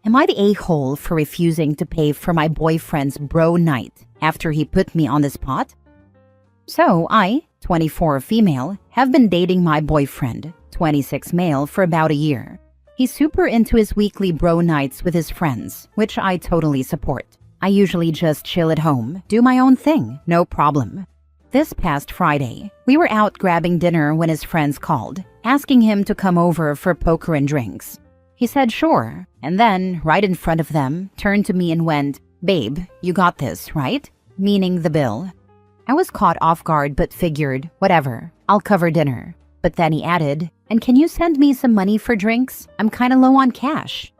Am I the a-hole for refusing to pay for my boyfriend's bro night after he put me on the spot? So I, 24 female, have been dating my boyfriend, 26 male, for about a year. He's super into his weekly bro nights with his friends, which I totally support. I usually just chill at home, do my own thing, no problem. This past Friday, we were out grabbing dinner when his friends called, asking him to come over for poker and drinks. He said sure, and then, right in front of them, turned to me and went, "Babe, you got this, right?" Meaning the bill. I was caught off guard but figured, whatever, I'll cover dinner. But then he added, "And can you send me some money for drinks? I'm kinda low on cash."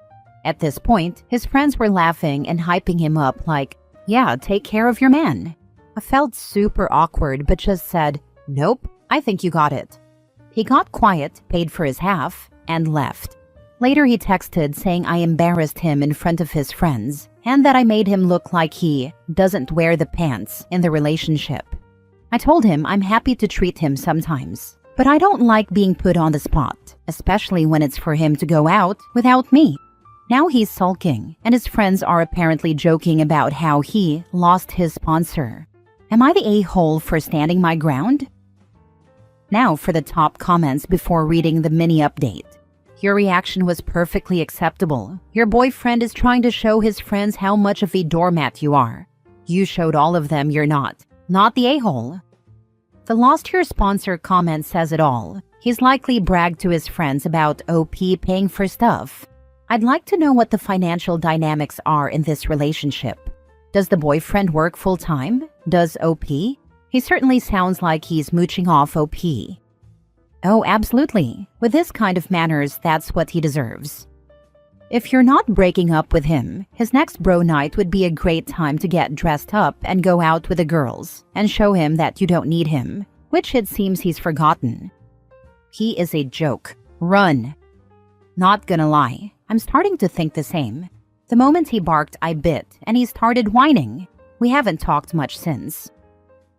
At this point, his friends were laughing and hyping him up like, "Yeah, take care of your man." I felt super awkward but just said, "Nope, I think you got it." He got quiet, paid for his half, and left. Later he texted saying I embarrassed him in front of his friends and that I made him look like he doesn't wear the pants in the relationship. I told him I'm happy to treat him sometimes, but I don't like being put on the spot, especially when it's for him to go out without me. Now he's sulking, and his friends are apparently joking about how he lost his sponsor. Am I the a-hole for standing my ground? Now for the top comments before reading the mini update. Your reaction was perfectly acceptable. Your boyfriend is trying to show his friends how much of a doormat you are. You showed all of them you're not the a-hole. The lost your sponsor comment says it all. He's likely bragged to his friends about OP paying for stuff. I'd like to know what the financial dynamics are in this relationship. Does the boyfriend work full-time? Does OP? He certainly sounds like he's mooching off OP. Oh, absolutely. With this kind of manners, that's what he deserves. If you're not breaking up with him, his next bro night would be a great time to get dressed up and go out with the girls and show him that you don't need him, which it seems he's forgotten. He is a joke. Run. Not gonna lie, I'm starting to think the same. The moment he barked, I bit, and he started whining. We haven't talked much since.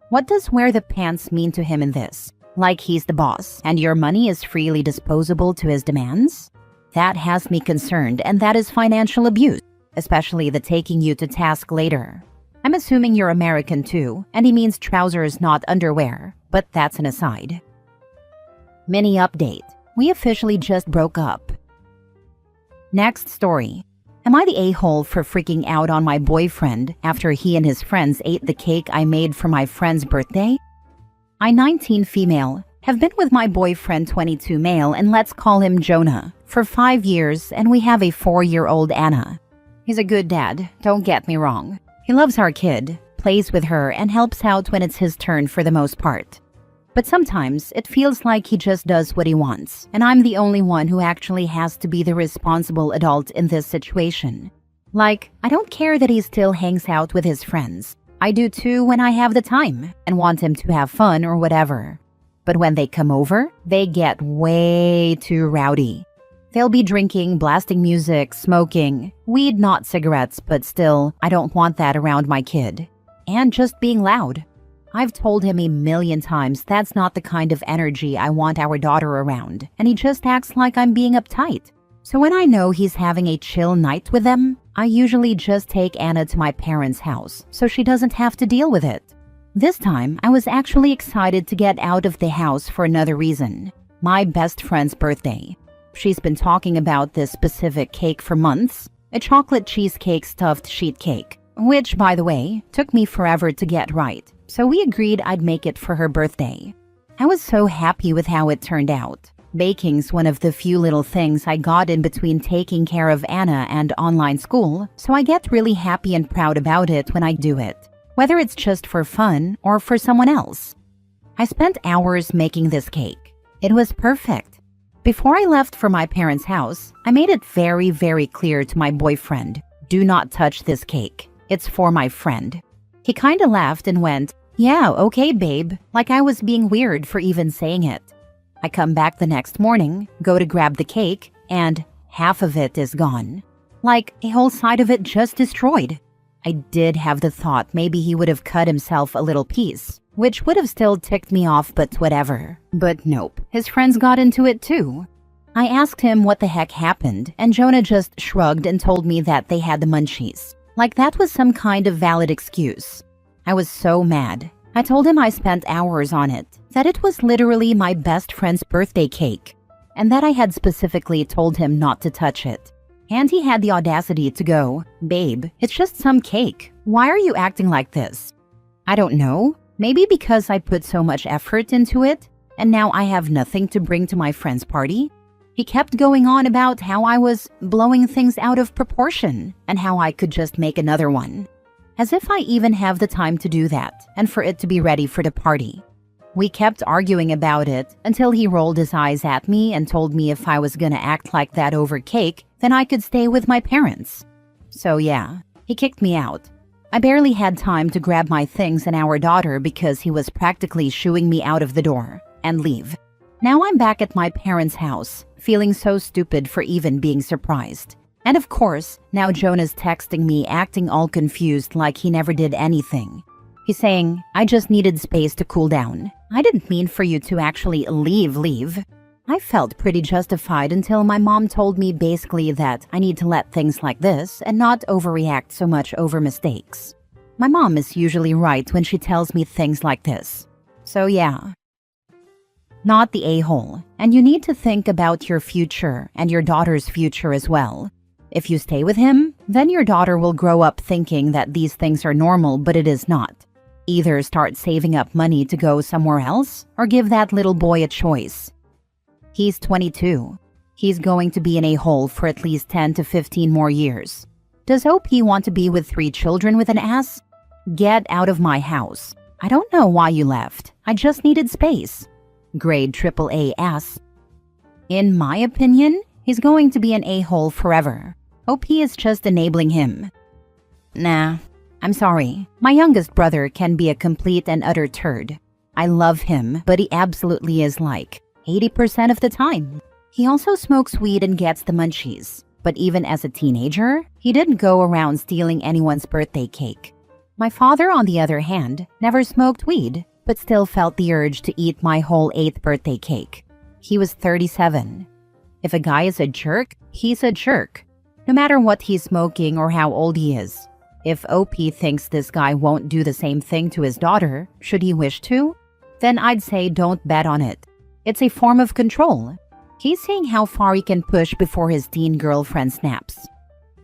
What does wear the pants mean to him in this? Like he's the boss, and your money is freely disposable to his demands? That has me concerned, and that is financial abuse, especially the taking you to task later. I'm assuming you're American too, and he means trousers, not underwear, but that's an aside. Mini update. We officially just broke up. Next story. Am I the a-hole for freaking out on my boyfriend after he and his friends ate the cake I made for my friend's birthday? I, 19 female, have been with my boyfriend, 22 male, and let's call him Jonah, for 5 years, and we have a 4-year-old Anna. He's a good dad, don't get me wrong. He loves our kid, plays with her, and helps out when it's his turn for the most part. But sometimes it feels like he just does what he wants, and I'm the only one who actually has to be the responsible adult in this situation. Like, I don't care that he still hangs out with his friends. I do too when I have the time and want him to have fun or whatever. But when they come over, they get way too rowdy. They'll be drinking, blasting music, smoking, weed, not cigarettes, but still, I don't want that around my kid. And just being loud. I've told him a million times that's not the kind of energy I want our daughter around, and he just acts like I'm being uptight. So when I know he's having a chill night with them, I usually just take Anna to my parents' house so she doesn't have to deal with it. This time, I was actually excited to get out of the house for another reason. My best friend's birthday. She's been talking about this specific cake for months, a chocolate cheesecake stuffed sheet cake, which, by the way, took me forever to get right. So we agreed I'd make it for her birthday. I was so happy with how it turned out. Baking's one of the few little things I got in between taking care of Anna and online school, so I get really happy and proud about it when I do it, whether it's just for fun or for someone else. I spent hours making this cake. It was perfect. Before I left for my parents' house, I made it very, very clear to my boyfriend, do not touch this cake. It's for my friend. He kinda laughed and went, yeah, okay, babe, like I was being weird for even saying it. I come back the next morning, go to grab the cake, and half of it is gone. Like a whole side of it just destroyed. I did have the thought maybe he would have cut himself a little piece, which would have still ticked me off, but whatever. But nope, his friends got into it too. I asked him what the heck happened, and Jonah just shrugged and told me that they had the munchies. Like that was some kind of valid excuse. I was so mad. I told him I spent hours on it, that it was literally my best friend's birthday cake, and that I had specifically told him not to touch it. And he had the audacity to go, "Babe, it's just some cake. Why are you acting like this?" I don't know. Maybe because I put so much effort into it, and now I have nothing to bring to my friend's party. He kept going on about how I was blowing things out of proportion and how I could just make another one. As if I even have the time to do that and for it to be ready for the party. We kept arguing about it until he rolled his eyes at me and told me if I was gonna act like that over cake, then I could stay with my parents. So yeah, he kicked me out. I barely had time to grab my things and our daughter because he was practically shooing me out of the door and leave. Now I'm back at my parents' house, feeling so stupid for even being surprised. And of course, now Jonah's texting me acting all confused like he never did anything. He's saying, "I just needed space to cool down. I didn't mean for you to actually leave. I felt pretty justified until my mom told me basically that I need to let things like this and not overreact so much over mistakes. My mom is usually right when she tells me things like this. So yeah. Not the a-hole, and you need to think about your future and your daughter's future as well. If you stay with him, then your daughter will grow up thinking that these things are normal, but it is not. Either start saving up money to go somewhere else, or give that little boy a choice. He's 22. He's going to be an a-hole for at least 10 to 15 more years. Does OP want to be with 3 children with an ass? Get out of my house. I don't know why you left. I just needed space. Grade AAA ass. In my opinion, he's going to be an a-hole forever. OP is just enabling him. Nah, I'm sorry. My youngest brother can be a complete and utter turd. I love him, but he absolutely is like 80% of the time. He also smokes weed and gets the munchies. But even as a teenager, he didn't go around stealing anyone's birthday cake. My father, on the other hand, never smoked weed, but still felt the urge to eat my whole 8th birthday cake. He was 37. If a guy is a jerk, he's a jerk. No matter what he's smoking or how old he is. If OP thinks this guy won't do the same thing to his daughter, should he wish to, then I'd say don't bet on it. It's a form of control. He's seeing how far he can push before his teen girlfriend snaps.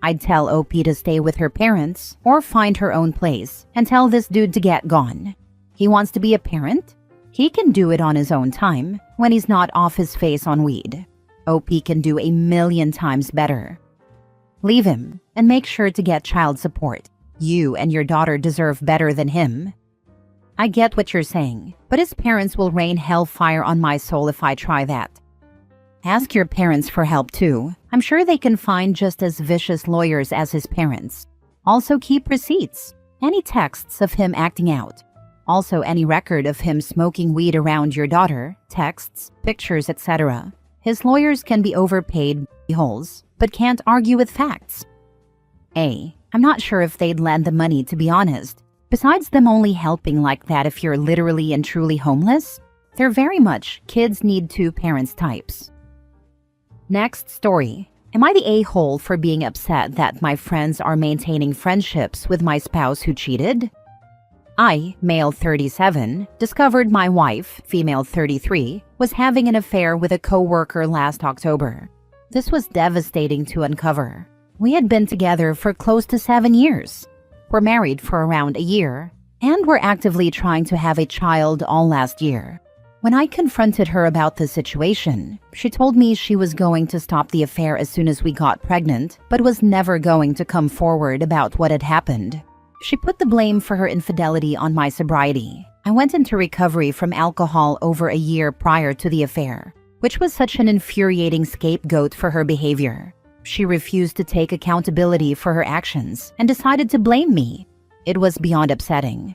I'd tell OP to stay with her parents or find her own place and tell this dude to get gone. He wants to be a parent? He can do it on his own time when he's not off his face on weed. OP can do 1,000,000 times better. Leave him and make sure to get child support. You and your daughter deserve better than him. I get what you're saying, but his parents will rain hellfire on my soul if I try that. Ask your parents for help too. I'm sure they can find just as vicious lawyers as his parents. Also keep receipts, any texts of him acting out. Also any record of him smoking weed around your daughter, texts, pictures, etc. His lawyers can be overpaid holes, but can't argue with facts. I'm not sure if they'd lend the money, to be honest. Besides them only helping like that if you're literally and truly homeless, they're very much kids need 2 parents types. Next story. Am I the a-hole for being upset that my friends are maintaining friendships with my spouse who cheated? I, male 37, discovered my wife, female 33, was having an affair with a co-worker last October. This was devastating to uncover. We had been together for close to 7 years. We're married for around a year, and we're actively trying to have a child all last year. When I confronted her about the situation, she told me she was going to stop the affair as soon as we got pregnant, but was never going to come forward about what had happened. She put the blame for her infidelity on my sobriety. I went into recovery from alcohol over a year prior to the affair, which was such an infuriating scapegoat for her behavior. She refused to take accountability for her actions and decided to blame me. It was beyond upsetting.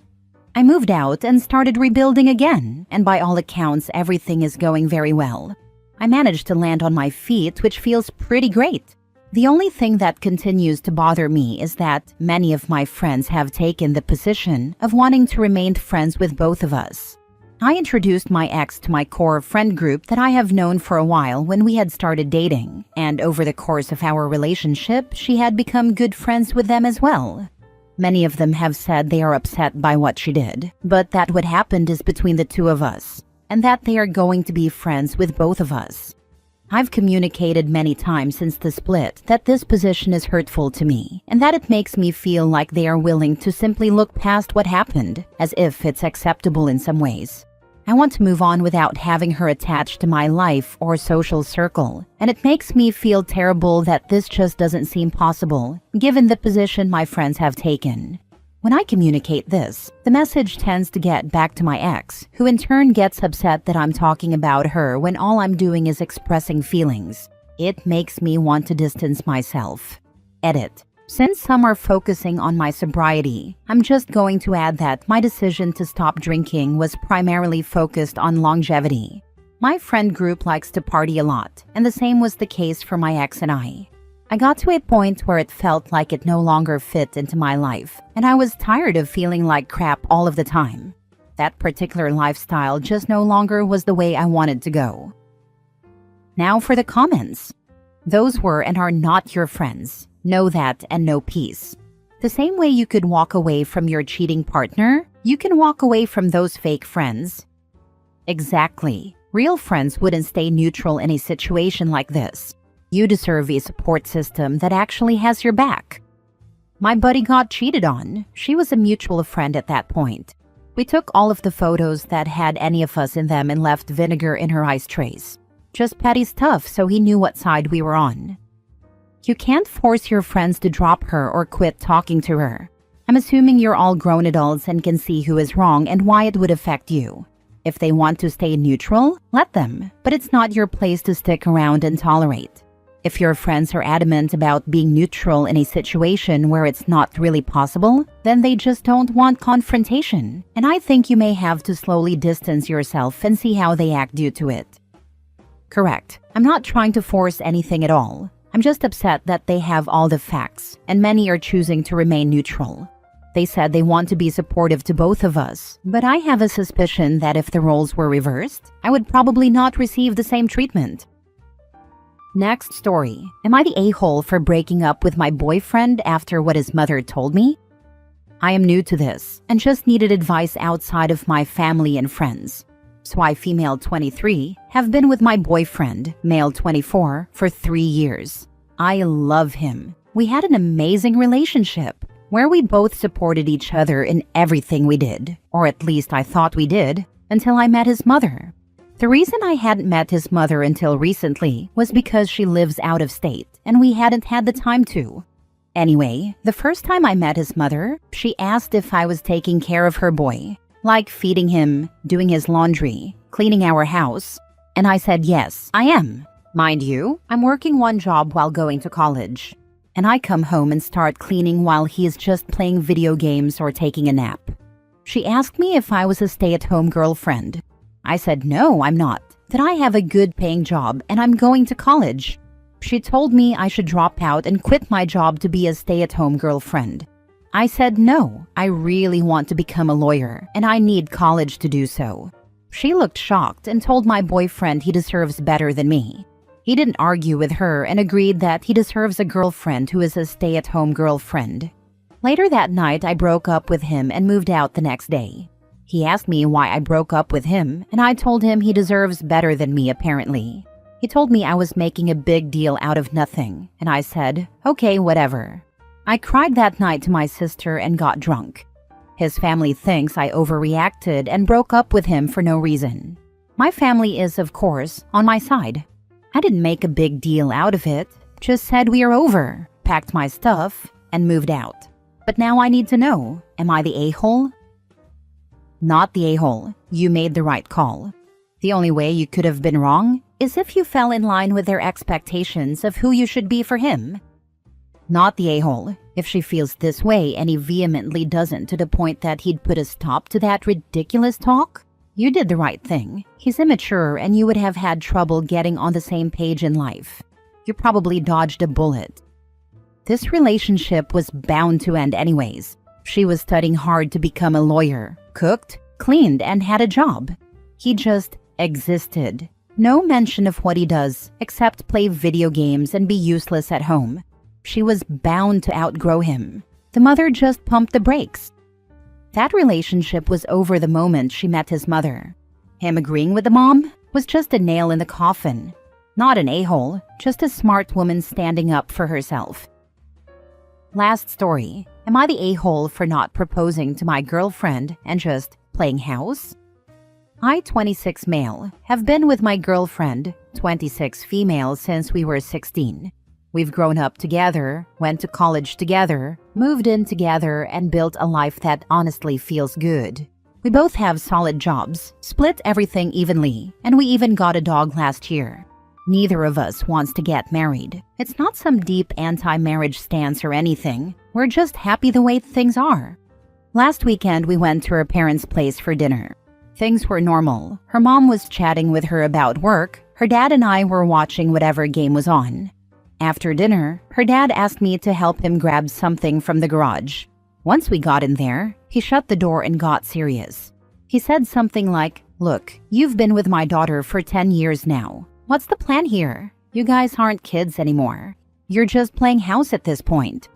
I moved out and started rebuilding again, and by all accounts, everything is going very well. I managed to land on my feet, which feels pretty great. The only thing that continues to bother me is that many of my friends have taken the position of wanting to remain friends with both of us. I introduced my ex to my core friend group that I have known for a while when we had started dating, and over the course of our relationship, she had become good friends with them as well. Many of them have said they are upset by what she did, but that what happened is between the two of us, and that they are going to be friends with both of us. I've communicated many times since the split that this position is hurtful to me, and that it makes me feel like they are willing to simply look past what happened, as if it's acceptable in some ways. I want to move on without having her attached to my life or social circle, and it makes me feel terrible that this just doesn't seem possible, given the position my friends have taken. When I communicate this, the message tends to get back to my ex, who in turn gets upset that I'm talking about her when all I'm doing is expressing feelings. It makes me want to distance myself. Edit. Since some are focusing on my sobriety, I'm just going to add that my decision to stop drinking was primarily focused on longevity. My friend group likes to party a lot, and the same was the case for my ex and I. I got to a point where it felt like it no longer fit into my life, and I was tired of feeling like crap all of the time. That particular lifestyle just no longer was the way I wanted to go. Now for the comments. Those were and are not your friends. Know that and know peace. The same way you could walk away from your cheating partner, you can walk away from those fake friends. Exactly. Real friends wouldn't stay neutral in a situation like this. You deserve a support system that actually has your back. My buddy got cheated on. She was a mutual friend at that point. We took all of the photos that had any of us in them and left vinegar in her ice trays. Just petty stuff so he knew what side we were on. You can't force your friends to drop her or quit talking to her. I'm assuming you're all grown adults and can see who is wrong and why it would affect you. If they want to stay neutral, let them, but it's not your place to stick around and tolerate. If your friends are adamant about being neutral in a situation where it's not really possible, then they just don't want confrontation, and I think you may have to slowly distance yourself and see how they act due to it. Correct. I'm not trying to force anything at all. I'm just upset that they have all the facts, and many are choosing to remain neutral. They said they want to be supportive to both of us, but I have a suspicion that if the roles were reversed, I would probably not receive the same treatment. Next story. Am I the a-hole for breaking up with my boyfriend after what his mother told me? I am new to this, and just needed advice outside of my family and friends. So I, female 23, have been with my boyfriend, male 24, for 3 years. I love him. We had an amazing relationship, where we both supported each other in everything we did, or at least I thought we did, until I met his mother. The reason I hadn't met his mother until recently was because she lives out of state, and we hadn't had the time to. Anyway, the first time I met his mother, she asked if I was taking care of her boy. Like feeding him, doing his laundry, cleaning our house. And I said, yes, I am. Mind you, I'm working one job while going to college. And I come home and start cleaning while he is just playing video games or taking a nap. She asked me if I was a stay-at-home girlfriend. I said, no, I'm not. That I have a good paying job and I'm going to college. She told me I should drop out and quit my job to be a stay-at-home girlfriend. I said no, I really want to become a lawyer, and I need college to do so. She looked shocked and told my boyfriend he deserves better than me. He didn't argue with her and agreed that he deserves a girlfriend who is a stay-at-home girlfriend. Later that night, I broke up with him and moved out the next day. He asked me why I broke up with him, and I told him he deserves better than me apparently. He told me I was making a big deal out of nothing, and I said, okay, whatever. I cried that night to my sister and got drunk. His family thinks I overreacted and broke up with him for no reason. My family is, of course, on my side. I didn't make a big deal out of it, just said we are over, packed my stuff, and moved out. But now I need to know, am I the a-hole? Not the a-hole. You made the right call. The only way you could have been wrong is if you fell in line with their expectations of who you should be for him. Not the a-hole. If she feels this way and he vehemently doesn't to the point that he'd put a stop to that ridiculous talk, you did the right thing. He's immature and you would have had trouble getting on the same page in life. You probably dodged a bullet. This relationship was bound to end anyways. She was studying hard to become a lawyer, cooked, cleaned, and had a job. He just existed. No mention of what he does except play video games and be useless at home. She was bound to outgrow him. The mother just pumped the brakes. That relationship was over the moment she met his mother. Him agreeing with the mom was just a nail in the coffin. Not an a-hole, just a smart woman standing up for herself. Last story. Am I the a-hole for not proposing to my girlfriend and just playing house? I, 26 male, have been with my girlfriend, 26 female, since we were 16. We've grown up together, went to college together, moved in together, and built a life that honestly feels good. We both have solid jobs, split everything evenly, and we even got a dog last year. Neither of us wants to get married. It's not some deep anti-marriage stance or anything. We're just happy the way things are. Last weekend, we went to her parents' place for dinner. Things were normal. Her mom was chatting with her about work. Her dad and I were watching whatever game was on. After dinner, her dad asked me to help him grab something from the garage. Once we got in there, he shut the door and got serious. He said something like, "Look, you've been with my daughter for 10 years now. What's the plan here? You guys aren't kids anymore. You're just playing house at this point."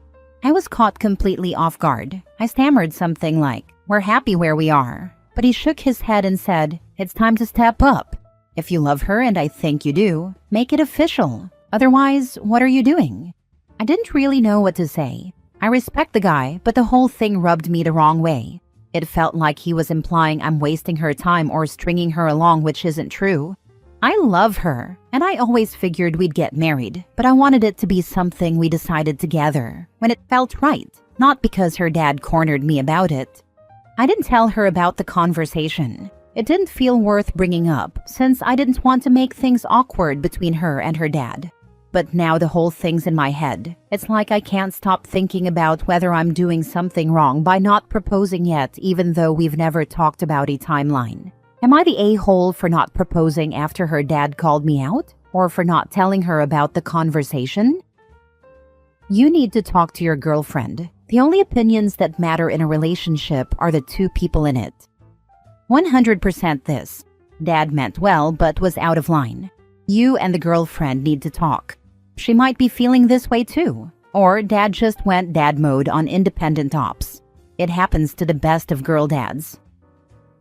I was caught completely off guard. I stammered something like, "We're happy where we are." But he shook his head and said, "It's time to step up. If you love her, and I think you do, make it official. Otherwise, what are you doing?" I didn't really know what to say. I respect the guy, but the whole thing rubbed me the wrong way. It felt like he was implying I'm wasting her time or stringing her along, which isn't true. I love her, and I always figured we'd get married, but I wanted it to be something we decided together, when it felt right, not because her dad cornered me about it. I didn't tell her about the conversation. It didn't feel worth bringing up, since I didn't want to make things awkward between her and her dad. But now the whole thing's in my head. It's like I can't stop thinking about whether I'm doing something wrong by not proposing yet, even though we've never talked about a timeline. Am I the a-hole for not proposing after her dad called me out? Or for not telling her about the conversation? You need to talk to your girlfriend. The only opinions that matter in a relationship are the two people in it. 100% this. Dad meant well, but was out of line. You and the girlfriend need to talk. She might be feeling this way too. Or dad just went dad mode on independent ops. It happens to the best of girl dads.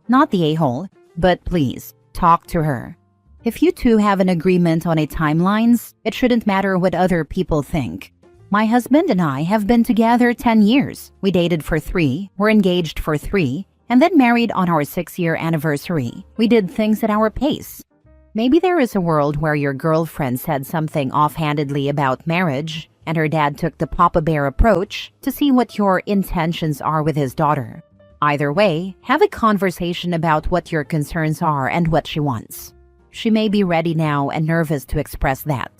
Not the a-hole, but please, talk to her. If you two have an agreement on a timelines, it shouldn't matter what other people think. My husband and I have been together 10 years. We dated for 3, were engaged for 3, and then married on our 6-year anniversary. We did things at our pace. Maybe there is a world where your girlfriend said something offhandedly about marriage, and her dad took the Papa Bear approach to see what your intentions are with his daughter. Either way, have a conversation about what your concerns are and what she wants. She may be ready now and nervous to express that.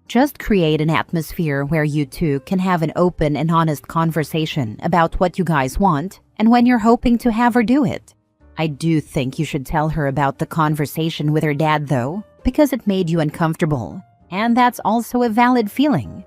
Just create an atmosphere where you two can have an open and honest conversation about what you guys want and when you're hoping to have her do it. I do think you should tell her about the conversation with her dad though, because it made you uncomfortable. And that's also a valid feeling.